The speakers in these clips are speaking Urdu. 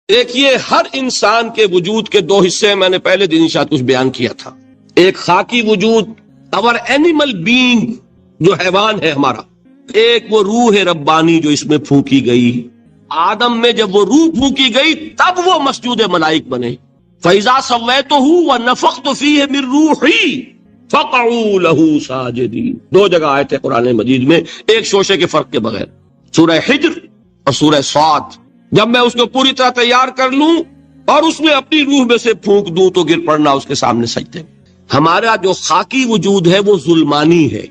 دیکھیے ہر انسان کے وجود کے دو حصے میں نے پہلے دن شاید کچھ بیان کیا تھا. ایک خاکی وجود اور اینیمل بینگ جو حیوان ہے ہمارا، ایک وہ روح ربانی جو اس میں پھونکی گئی. آدم میں جب وہ روح پھونکی گئی تب وہ مسجود ملائک بنے. فَإِذَا سَوَّيْتُهُ وَنَفَخْتُ فِيهِ مِن رُوحِي فَقَعُوا لَهُ سَاجِدِينَ. دو جگہ آئے تھے قرآن مجید میں ایک شوشے کے فرق کے بغیر، سورہ حجر اور سورہ صاد. جب میں اس کو پوری طرح تیار کر لوں اور اس میں اپنی روح میں سے پھونک دوں تو گر پڑنا اس کے سامنے سجدے. ہمارا جو خاکی وجود ہے وہ ظلمانی ہے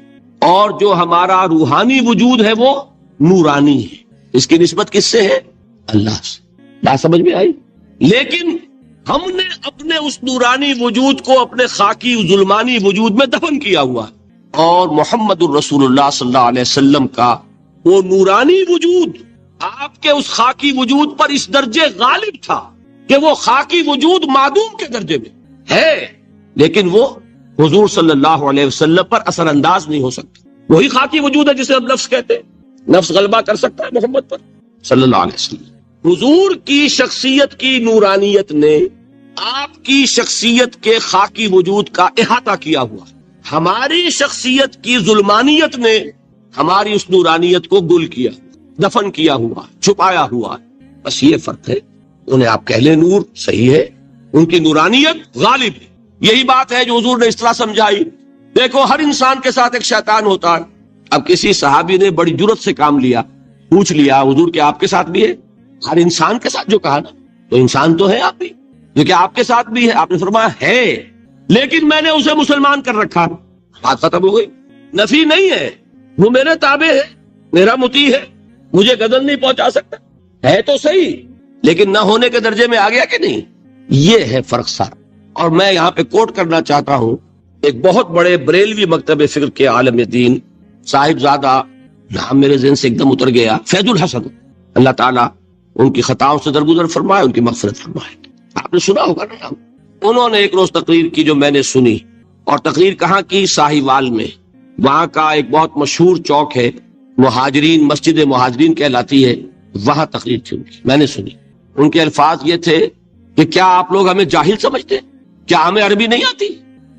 اور جو ہمارا روحانی وجود ہے وہ نورانی ہے. اس کی نسبت کس سے ہے؟ اللہ سے. بات سمجھ میں آئی؟ لیکن ہم نے اپنے اس نورانی وجود کو اپنے خاکی ظلمانی وجود میں دفن کیا ہوا ہے، اور محمد الرسول اللہ صلی اللہ علیہ وسلم کا وہ نورانی وجود آپ کے اس خاکی وجود پر اس درجے غالب تھا کہ وہ خاکی وجود معدوم کے درجے میں ہے، لیکن وہ حضور صلی اللہ علیہ وسلم پر اثر انداز نہیں ہو سکتا. وہی خاکی وجود ہے جسے ہم نفس کہتے ہیں. نفس غلبہ کر سکتا ہے محمد پر صلی اللہ علیہ وسلم. حضور کی شخصیت کی نورانیت نے آپ کی شخصیت کے خاکی وجود کا احاطہ کیا ہوا. ہماری شخصیت کی ظلمانیت نے ہماری اس نورانیت کو گل کیا، دفن کیا ہوا، چھپایا ہوا. بس یہ فرق ہے. انہیں آپ کہہ لیں نور، صحیح ہے، ان کی نورانیت غالب ہے. یہی بات ہے جو حضور نے اس طرح سمجھائی. دیکھو ہر انسان کے ساتھ ایک شیطان ہوتا ہے. اب کسی صحابی نے بڑی جرت سے کام لیا، پوچھ لیا حضور کہ آپ کے ساتھ بھی ہے؟ ہر انسان کے ساتھ جو کہا نا، تو انسان تو ہے آپ بھی، جو کہ آپ کے ساتھ بھی ہے. آپ نے فرمایا ہے، لیکن میں نے اسے مسلمان کر رکھا. بات ختم ہو گئی. نفی نہیں ہے، وہ میرے تابع ہے، میرا مطیع ہے، مجھے گدن نہیں پہنچا سکتا. ہے تو صحیح، لیکن نہ ہونے کے درجے میں آ گیا کہ نہیں. یہ ہے فرق سارا. اور میں یہاں پہ کوٹ کرنا چاہتا ہوں ایک بہت بڑے بریلوی مکتب فکر کے عالم دین صاحب زادہ، نام میرے ذہن سے ایک دم اتر گیا، فیض الحسن. اللہ تعالیٰ ان کی خطاؤں سے درگزر فرمائے، ان کی مغفرت فرمائے. آپ نے سنا ہوگا نا. انہوں نے ایک روز تقریر کی جو میں نے سنی، اور تقریر کہاں کی؟ ساہیوال میں. وہاں کا ایک بہت مشہور چوک ہے، مہاجرین، مسجد مہاجرین کہلاتی ہے، وہاں تقریر تھی ان کی، میں نے سنی. ان کے الفاظ یہ تھے کہ کیا آپ لوگ ہمیں جاہل سمجھتے؟ کیا ہمیں عربی نہیں آتی؟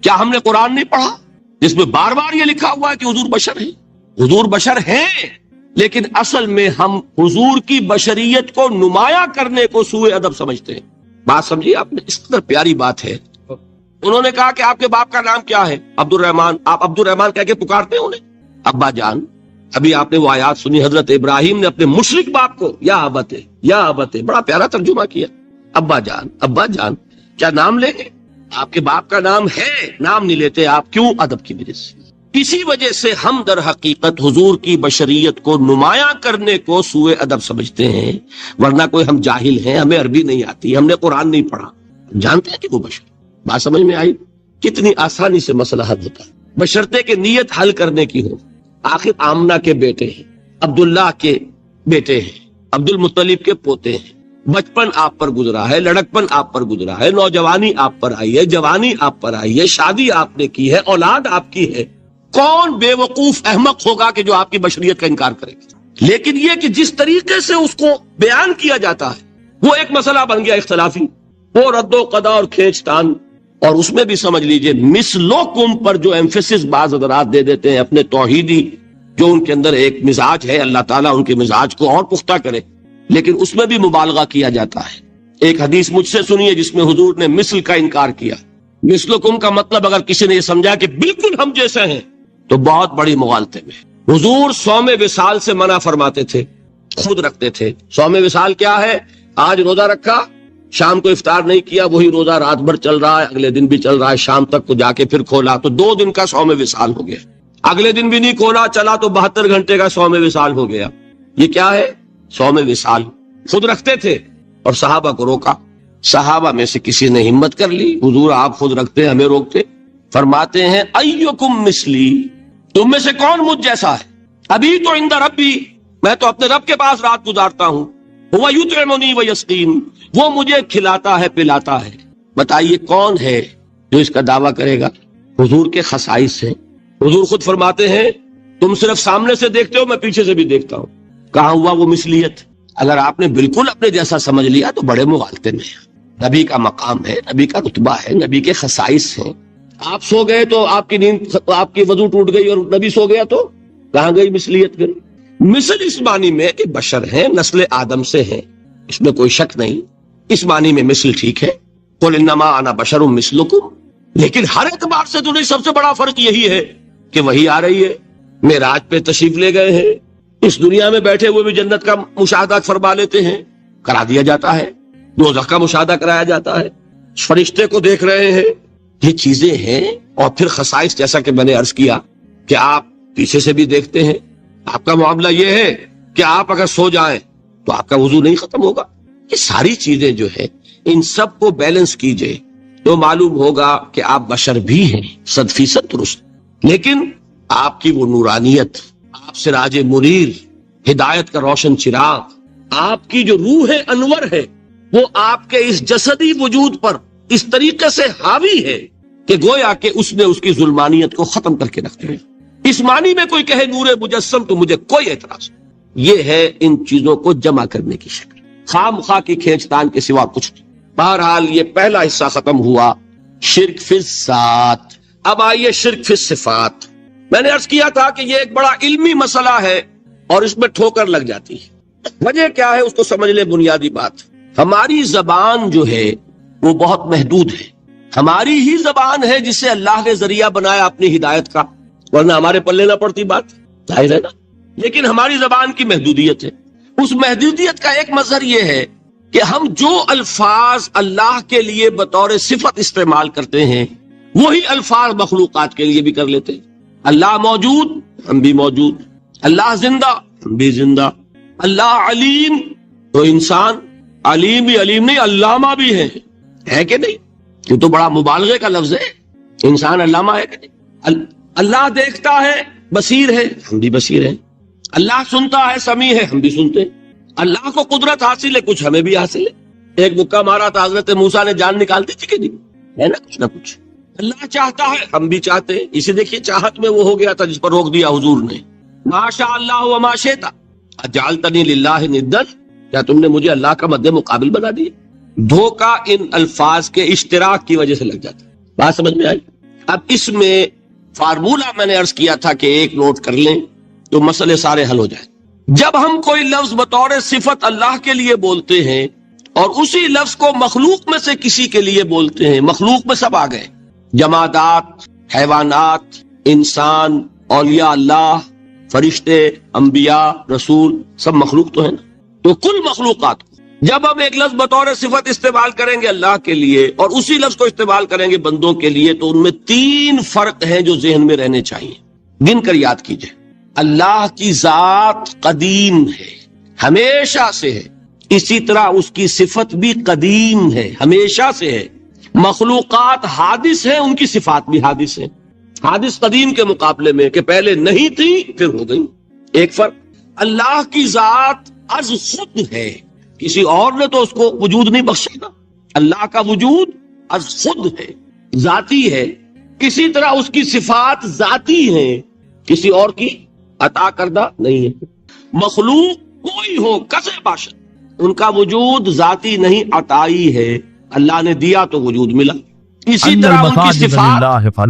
کیا ہم نے قرآن نہیں پڑھا جس میں بار بار یہ لکھا ہوا ہے کہ حضور بشر ہیں؟ حضور بشر ہیں، لیکن اصل میں ہم حضور کی بشریت کو نمایاں کرنے کو سوء ادب سمجھتے ہیں. بات سمجھیے آپ نے، اس قدر پیاری بات ہے. انہوں نے کہا کہ آپ کے باپ کا نام کیا ہے؟ عبد الرحمان. آپ عبد الرحمان کہہ کے پکارتے ہیں انہیں؟ ابا جان. ابھی آپ نے وہ آیات سنی، حضرت ابراہیم نے اپنے مشرک باپ کو یا ابت یا ابت، بڑا پیارا ترجمہ کیا. ابا جان، ابا جان، کیا نام لیں گے؟ آپ کے باپ کا نام ہے، نام نہیں لیتے آپ. کیوں؟ ادب کی وجہ سے. اسی وجہ سے ہم در حقیقت حضور کی بشریت کو نمایاں کرنے کو سوء ادب سمجھتے ہیں، ورنہ کوئی ہم جاہل ہیں، ہمیں عربی نہیں آتی، ہم نے قرآن نہیں پڑھا، جانتے ہیں کہ وہ بشر. بات سمجھ میں آئی؟ کتنی آسانی سے مسئلہ حل ہوتا ہے، بشرطے کہ نیت حل کرنے کی ہو. آخر آمنہ کے بیٹے ہیں، عبداللہ کے بیٹے ہیں، عبد المطلب کے پوتے ہیں. بچپن آپ پر گزرا ہے، لڑکپن آپ پر گزرا ہے، نوجوانی آپ پر آئی ہے، جوانی آپ پر آئی ہے، شادی آپ نے کی ہے، اولاد آپ کی ہے. کون بے وقوف احمق ہوگا کہ جو آپ کی بشریت کا انکار کرے گا؟ لیکن یہ کہ جس طریقے سے اس کو بیان کیا جاتا ہے وہ ایک مسئلہ بن گیا اختلافی، وہ رد و قضا اور کھینچ تان. اور اس میں بھی سمجھ لیجئے مثلکم پر جو ایمفیسس بعض حضرات دے دیتے ہیں اپنے توحیدی، جو ان کے اندر ایک مزاج ہے، اللہ تعالیٰ ان کے مزاج کو اور پختہ کرے، لیکن اس میں بھی مبالغہ کیا جاتا ہے. ایک حدیث مجھ سے سنیے جس میں حضور نے مثل کا انکار کیا. مثلکم کا مطلب اگر کسی نے یہ سمجھا کہ بالکل ہم جیسے ہیں تو بہت بڑی مغالطے میں. حضور صوم وصال سے منع فرماتے تھے، خود رکھتے تھے. صوم وصال کیا ہے؟ آج روزہ رکھا، شام کو افطار نہیں کیا، وہی روزہ رات بھر چل رہا ہے، اگلے دن بھی چل رہا ہے، شام تک کو جا کے پھر کھولا تو 2 دن کا صوم وصال ہو گیا. اگلے دن بھی نہیں کھولا، چلا تو 72 گھنٹے کا صوم وصال ہو گیا. یہ کیا ہے؟ صوم وصال. خود رکھتے تھے اور صحابہ کو روکا. صحابہ میں سے کسی نے ہمت کر لی، حضور آپ خود رکھتے ہمیں روکتے. فرماتے ہیں ایکم مثلی، تم میں سے کون مجھ جیسا ہے؟ ابھی تو عند ربی، میں تو اپنے رب کے پاس رات گزارتا ہوں. وہ یطعمنی ویسقین، وہ مجھے کھلاتا ہے پلاتا ہے. بتائیے کون ہے جو اس کا دعویٰ کرے گا؟ حضور کے خصائص ہیں. حضور خود فرماتے ہیں تم صرف سامنے سے دیکھتے ہو، میں پیچھے سے بھی دیکھتا ہوں. کہاں ہوا وہ مثلیت؟ اگر آپ نے بالکل اپنے جیسا سمجھ لیا تو بڑے مغالطے میں ہیں۔ نبی کا مقام ہے، نبی کا رتبہ ہے، نبی کے خصائص ہیں۔ آپ سو گئے تو آپ کی نیند، آپ کی وضو ٹوٹ گئی اور نبی سو گیا تو کہاں گئی مثلیت؟ پھر مثل اس معنی میں کہ بشر ہیں، نسل آدم سے ہیں، اس میں کوئی شک نہیں، اس معنی میں مثل ٹھیک ہے، قل انما انا بشر مثلکم، لیکن ہر اعتبار سے تو نہیں۔ سب سے بڑا فرق یہی ہے کہ وہی آ رہی ہے، معراج پہ تشریف لے گئے ہیں، اس دنیا میں بیٹھے ہوئے بھی جنت کا مشاہدہ فرما لیتے ہیں، کرا دیا جاتا ہے، دوزخ کا مشاہدہ کرایا جاتا ہے، فرشتے کو دیکھ رہے ہیں، یہ چیزیں ہیں۔ اور پھر خصائص جیسا کہ میں نے عرض کیا کہ آپ پیچھے سے بھی دیکھتے ہیں۔ آپ کا معاملہ یہ ہے کہ آپ اگر سو جائیں تو آپ کا وضو نہیں ختم ہوگا۔ یہ ساری چیزیں جو ہے ان سب کو بیلنس کیجئے تو معلوم ہوگا کہ آپ بشر بھی ہیں 100% درست، لیکن آپ کی وہ نورانیت، آپ سراج منیر، ہدایت کا روشن چراغ، آپ کی جو روح انور ہے وہ آپ کے اس جسدی وجود پر اس طریقے سے حاوی ہے کہ گویا کہ اس نے اس کی ظلمانیت کو ختم کر کے رکھ دیا۔ اس معنی میں کوئی کہے نور مجسم تو مجھے کوئی اعتراض نہیں۔ یہ ہے ان چیزوں کو جمع کرنے کی شکل، خام خواہ کی کھینچتان کے سوا کچھ نہیں۔ بہرحال یہ پہلا حصہ ختم ہوا، شرک فی الذات۔ اب آئیے شرک فی الصفات۔ میں نے عرض کیا تھا کہ یہ ایک بڑا علمی مسئلہ ہے اور اس میں ٹھوکر لگ جاتی ہے۔ وجہ کیا ہے اس کو سمجھ لے۔ بنیادی بات، ہماری زبان جو ہے وہ بہت محدود ہے۔ ہماری ہی زبان ہے جسے اللہ نے ذریعہ بنایا اپنی ہدایت کا، ورنہ ہمارے پلے نہ پڑتی بات، ظاہر ہے نا۔ لیکن ہماری زبان کی محدودیت ہے۔ اس محدودیت کا ایک مظہر یہ ہے کہ ہم جو الفاظ اللہ کے لیے بطور صفت استعمال کرتے ہیں وہی الفاظ مخلوقات کے لیے بھی کر لیتے ہیں۔ اللہ موجود، ہم بھی موجود۔ اللہ زندہ، ہم بھی زندہ۔ اللہ علیم، تو انسان علیم بھی علیم نہیں، علامہ بھی ہے کہ نہیں؟ یہ تو بڑا مبالغے کا لفظ ہے، انسان علامہ ہے کہ نہیں؟ اللہ دیکھتا ہے، بصیر ہے، ہم بھی بصیر ہیں۔ اللہ سنتا ہے، سمیع ہے، ہم بھی سنتے ہیں۔ اللہ کو قدرت حاصل ہے، کچھ ہمیں بھی حاصل ہے۔ ایک مکہ مارا تھا حضرت موسیٰ نے، جان نکال دی تھی کہ نہیں؟ ہے نا کچھ نہ کچھ۔ اللہ چاہتا ہے، ہم بھی چاہتے ہیں۔ اسی دیکھیے چاہت میں وہ ہو گیا تھا جس پر روک دیا حضور نے، ما شاء اللہ وما شئت اجعلتنی للہ ندا، کیا تم نے مجھے اللہ کا مد مقابل بنا دیا؟ دھوکہ ان الفاظ کے اشتراک کی وجہ سے لگ جاتا ہے۔ بات سمجھ میں آئی؟ اب اس میں فارمولہ میں نے عرض کیا تھا کہ ایک نوٹ کر لیں تو مسئلے سارے حل ہو جائیں۔ جب ہم کوئی لفظ بطور صفت اللہ کے لیے بولتے ہیں اور اسی لفظ کو مخلوق میں سے کسی کے لیے بولتے ہیں، مخلوق میں سب آ گئے، جمادات، حیوانات، انسان، اولیاء اللہ، فرشتے، انبیاء، رسول، سب مخلوق تو ہیں نا۔ تو کل مخلوقات کو جب ہم ایک لفظ بطور صفت استعمال کریں گے اللہ کے لیے اور اسی لفظ کو استعمال کریں گے بندوں کے لیے، تو ان میں 3 فرق ہیں جو ذہن میں رہنے چاہیے، گن کر یاد کیجئے۔ اللہ کی ذات قدیم ہے، ہمیشہ سے ہے، اسی طرح اس کی صفت بھی قدیم ہے، ہمیشہ سے ہے۔ مخلوقات حادث ہیں، ان کی صفات بھی حادث ہیں۔ حادث قدیم کے مقابلے میں کہ پہلے نہیں تھی پھر ہو گئی۔ ایک فرق، اللہ کی ذات از خود ہے، کسی اور نے تو اس کو وجود نہیں بخشا نا۔ اللہ کا وجود از خود ہے، ذاتی ہے۔ اسی طرح اس کی صفات ذاتی ہیں، کسی اور کی عطا کردہ نہیں ہے۔ مخلوق کوئی ہو کسے باشد، ان کا وجود ذاتی نہیں، عطائی ہے، اللہ نے دیا تو وجود ملا۔ اسی طرح ان کی صفات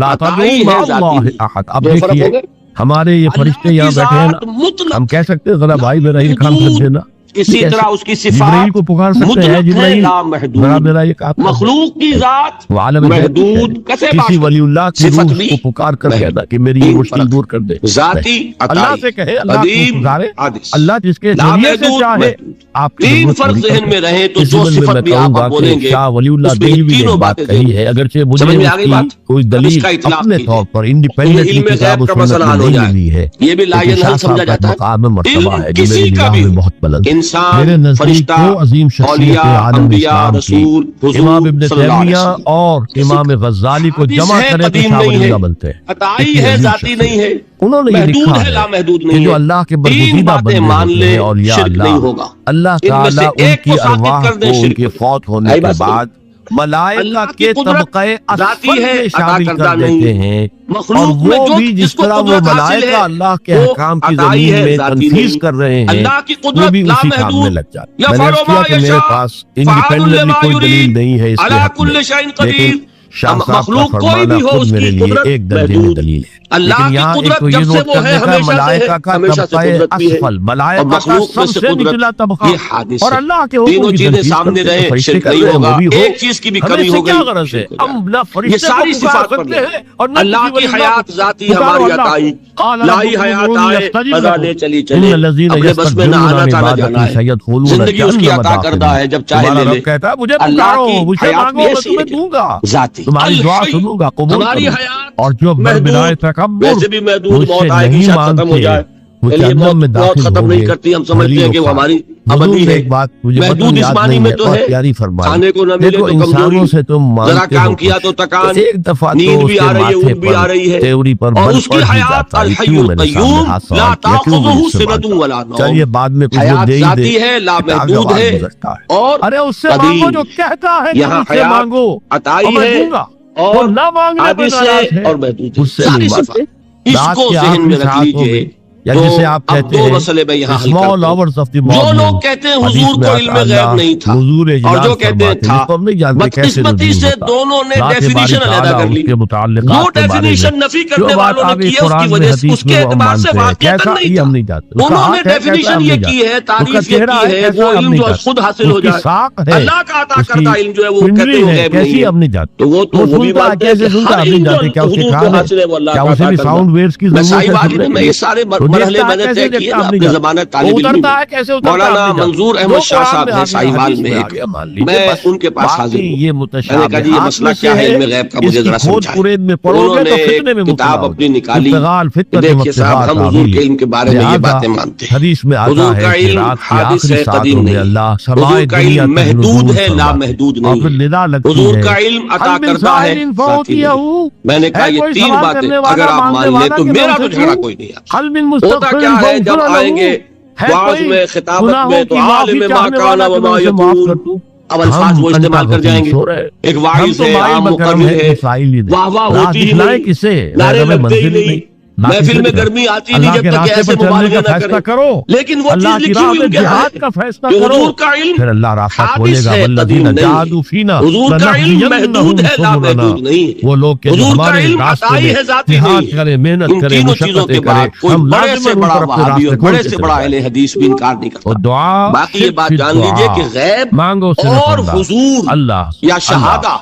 عطائی ہے، ذاتی ہے۔ اب دیکھیے ہمارے یہ فرشتے یہاں بیٹھے ہیں، ہم کہہ سکتے ہیں ذرا بھائی میرا یہ کام کر دینا، اسی طرح اس کی صفات جبرائیل کو پکار سکتے ہیں، جبرائیل میرا یہ کام، مخلوق کی ذات محدود، کسی ولی اللہ کی روح کو پکار کر کہنا کہ میری یہ مشکل دور کر دے، ذاتی اللہ سے کہے، اللہ کو پکارے، اللہ جس کے ذریعے سے چاہے آپ کی 3 فرق ذہن میں رہے تو جو صفت بھی آپ بولیں گے شاہ ولی اللہ دہلوی بھی یہ بات کہی ہے، اگرچہ مجھے اس کی کوئی دلیل اپنے طور پر انڈیپینڈنٹلی کتاب و سنت میں نہیں ملی ہے، یہ بھی لا الہ سمجھا جاتا ہے۔ مقام مرتبہ ہے جو میری نگاہ میں بہت بلند، انسان، میرے نزدیک فرشتہ، وہ عظیم شخصیت عالم انبیاء، اسلام رسول، کی امام ابن تیمیہ اور امام غزالی کو جمع کرے تو شاہ ولی اللہ بنتے ہیں۔ عطائی ہے، ذاتی نہیں ہے، انہوں نے یہ محدود لکھا ہے، لا محدود کہ نہیں جو ہے۔ اللہ کے 3 برگزیدہ باتیں بندے مان ہوتے لے، ہیں اولیاء شرک نہیں اللہ، ہوگا۔ اللہ ان میں سے تعالیٰ ان ایک کی کو ثابت ارواح کر دیں، کو ان شرک کے نہیں۔ فوت ہونے کے بعد ملائکہ کے طبقہ اسفل میں شامل کر دیتے ہیں، اور مخلوق میں وہ جو بھی جس طرح وہ ملائکہ اللہ کے احکام کی زمین میں تنفیذ کر رہے ہیں، وہ بھی اسی کام میں لگ جاتے ہیں۔ میں نے کیا کہ میرے پاس انڈیپینڈنٹلی کوئی دلیل نہیں ہے اس کے حق میں، لیکن شاہ صاحب کا فرمانا خود میرے لیے ایک درجے میں دلیل ہے۔ لیکن یہاں ایک تو یہ نوٹ کرنے کا ملائکہ کا طبقہ اسفل، ملائکہ کا سب سے نچلا طبقہ، اور اللہ کے حکم کی تنفیذ کرتے ہیں، فرشتے کر رہے ہیں وہ بھی ہو، ہمیں سے کیا غرض ہے؟ ہم نہ فرشتے کو پکار سکتے ہیں اور نہ اللہ کی حیات ذاتی ہماری عطائی، لائی حیات آئے بزانے چلی چلے، اپنے بس میں نہ آنا تھا نہ جانا ہے، زندگی اس کی عطا کردہ ہے، جب چاہے لے لے۔ کہتا ہے مجھے پکارو، مجھے مانگو، میں تمہیں دوں گا، تمہاری دعا سنوں گا، قبول کروں گا۔ اور جو بربنائے ویسے بھی محدود موت آئے گی، شاید ختم ہو جائے، موت ختم نہیں کرتی، ہم سمجھتے ہیں کہ وہ ہماری ابدی ہے، محدود اس معنی میں تو ہے، کھانے کو نہ ملے تو کمزوری، ذرا کام کیا تو تکان، نیند بھی آ رہی ہے، اونگ بھی آ رہی ہے، اور اس کی حیات الحی القیوم لا تأخذہ سنۃ ولا نوم، حیات ذاتی ہے، لامحدود ہے، اور قدیم، یہاں حیات عطائی ہے اور حادث ہے اور محدود ہے، ساری صفات اس کو ذہن میں رکھ لیجئے۔ یا جسے آپ کہتے ہیں مسئلے میں یہاں حل small hours of the جو morning، لوگ کہتے ہیں حضور کو علم غیب نہیں تھا، اور جو کہتے ہیں تھا، بدقسمتی سے دونوں نے ڈیفینیشن علیحدہ کر لی۔ جو ڈیفینیشن نفی کرنے والوں نے کی ہے اس کی وجہ سے، اس کے اعتبار سے واقعہ نہیں تھا، انہوں نے ڈیفینیشن یہ کی ہے، تعریف یہ کی ہے، وہ علم جو خود حاصل ہو جائے، اللہ کا عطا کردہ علم جو ہے وہ کہتے ہیں غیب نہیں ہے، تو وہ بھی بات ہے کہ ہر علم جو حضور کو حاصل ہے وہ اللہ کا عطا کردہ۔ میں صحیح بات نہیں، میں یہ سارے مرحلے میں نے طے کیے نا اپنے زمانے طالب علم میں۔ مولانا منظور احمد شاہ صاحب ہیں ساہیوال میں، میں ان کے پاس حاضر ہوں، میں نے کہا جی یہ مسئلہ کیا ہے علم غیب کا، مجھے ذرا سمجھائیں۔ انہوں نے کتاب اپنی نکالی، دیکھیے صاحب ہم حضور کے علم کے بارے میں یہ باتیں مانتے ہیں، حضور کا علم حادث ہے، قدیم نہیں، حضور کا علم محدود ہے، لامحدود نہیں، حضور کا علم عطا کردہ ہے، ذاتی نہیں۔ میں نے کہا یہ تین باتیں اگر آپ مان لیں تو میرا تو جھگڑا کوئی نہیں ہے۔ ہوتا کیا ہے جب آئیں گے وعظ میں، خطابت میں، تو عالم ما کان و ما یکون، اب الفاظ وہ استعمال کر جائیں گے، ایک واعظ ہے، عام مقرر ہے، واہ واہ ہوتی ہی نہیں، نعرے لگتے ہی نہیں، محفل میں گرمی آتی نہیں جب تک ایسے مبالغے نہ کریں، لیکن وہ چیز لکھی ہوئی ان کے ہاں ہے کہ حضور کا علم حادث ہے، قدیم نہیں، حضور کا علم محدود ہے، لامحدود نہیں، حضور کا علم عطائی ہے، ذاتی نہیں۔ ان تینوں چیزوں کے بعد کوئی بڑے سے بڑا وہابی اور بڑے سے بڑا اہل حدیث بھی انکار نہیں کرتا۔ باقی یہ بات جان لیجئے کہ غیب اور حضور یا شہادہ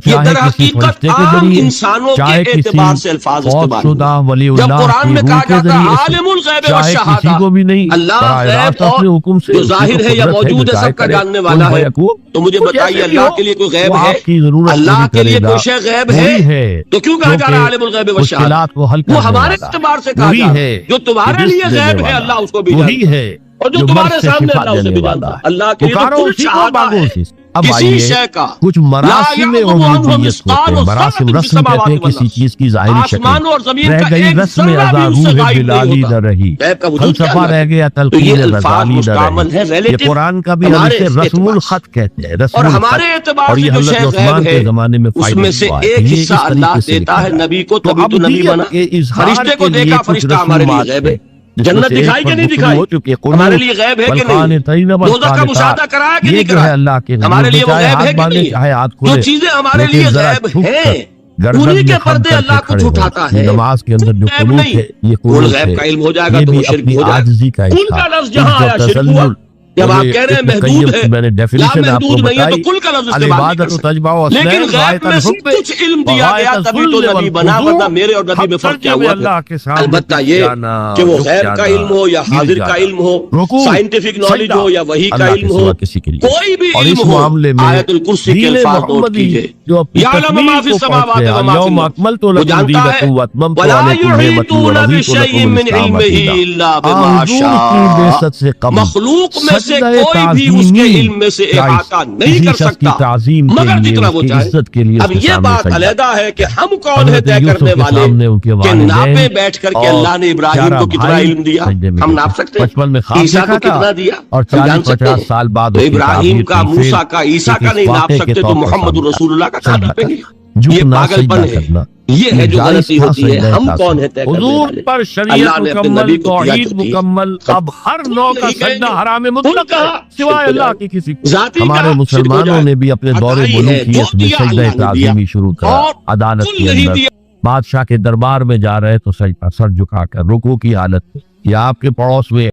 یہ در حقیقت عام انسانوں کے اعتبار سے الفاظ استعمال ہوئے۔ جب قرآن میں کہا جاتا عالم الغیب والشہادہ، اللہ غیب اور جو ظاہر ہے یا موجود ہے سب کا جاننے والا ہے، تو مجھے بتائیے اللہ کے لیے کوئی غیب ہے؟ اللہ کے لیے کوئی شے غیب ہے؟ تو کیوں کہا جا رہا ہے عالم الغیب والشہادہ؟ وہ ہمارے اعتبار سے کہا جا رہا ہے، جو تمہارے لیے غیب ہے اللہ اس کو بھی جانتا ہے، اور جو تمہارے سامنے اللہ اسے بھی جانتا ہے۔ اللہ کے لیے تو کل شہادہ ہے، کسی شے کا کچھ مراسم عبودیت ہوتے ہیں، مراسم رسم کہتے ہیں کسی چیز کی ظاہری شکل، رہ گئی رسم ازا روح بلالی نہ رہی، فلسفہ رہ گیا تلقین غزالی نہ رہی۔ یہ قرآن کا بھی ہم اسے رسم الخط کہتے ہیں، رسم الخط، اور یہ حضرت عثمان کے زمانے میں اس میں سے ایک حصہ اللہ دیتا ہے نبی کو، تبھی تو نبی بنا۔ فرشتے کو دیکھا، فرشتہ ہمارے لیے غیب ہے، جنت دکھائی کہ نہیں دکھائی ہمارے لیے غیب ہے کہ نہیں، دوزخ کا مشاہدہ کرایا کہ نہیں کرایا ہمارے لیے وہ غیب ہے کہ نہیں۔ جو چیزیں ہمارے لیے غیب ہیں انہی کے پردے اللہ کچھ اٹھاتا ہے، نماز کے اندر جو قنوت ہے یہ قنوت ہے، غیب کا علم ہو جائے گا تو وہ شرک ہو جائے گا۔ کل کا لفظ جہاں آیا شرک ہوا، جب آپ کہہ رہے ہیں محدود ہے، لامحدود نہیں ہے تو کل کا لفظ استعمال نہیں کر سکتے، لیکن غیب میں سب کچھ علم دیا گیا تبھی تو نبی بنا، ورنہ میرے اور نبی میں فرق کیا ہوا؟ البتہ یہ کہ وہ غیب کا علم ہو یا حاضر کا علم ہو، سائنٹیفک نالج ہو یا وحی کا علم ہو، کوئی بھی علم ہو، آیت الکرسی کے الفاظ نوٹ کیجئے، یعلم ما فی السماوات و ما فی الارض، وہ جانتا ہے ولا یحیطون بشیء من علمہ الا بما شاء، مخلوق میں سے کوئی بھی اس کے علم میں سے احاطہ نہیں کر سکتا مگر جتنا وہ چاہے. اب یہ بات علیحدہ ہے کہ ہم کون ہے طے کرنے والے کہ ناپے بیٹھ کر کے اللہ نے ابراہیم کو کتنا علم دیا. ہم ناپ سکتے ہیں عیسیٰ کو کتنا دیا ہم جان سکتے ہیں. تو ابراہیم کا، موسیٰ کا، عیسیٰ کا نہیں ناپ سکتے تو محمد رسول اللہ کا کہاں ناپیں گے؟ یہ پاگل پن ہے، یہ ہے جو غلطی ہوتی ہے. ہم کون ہے طے کرنے والے؟ پر شریعت مکمل، توحید مکمل، اب ہر نوع کا سجدہ حرام مطلق ہے سوائے اللہ کی کسی کو. ہمارے مسلمانوں نے بھی اپنے دور ملوکیت میں سجدہ تعظیمی شروع کرا. عدالت کے اندر بادشاہ کے دربار میں جا رہے تو سجدہ سر جھکا کر رکوع کی حالت میں، یا آپ کے پڑوس میں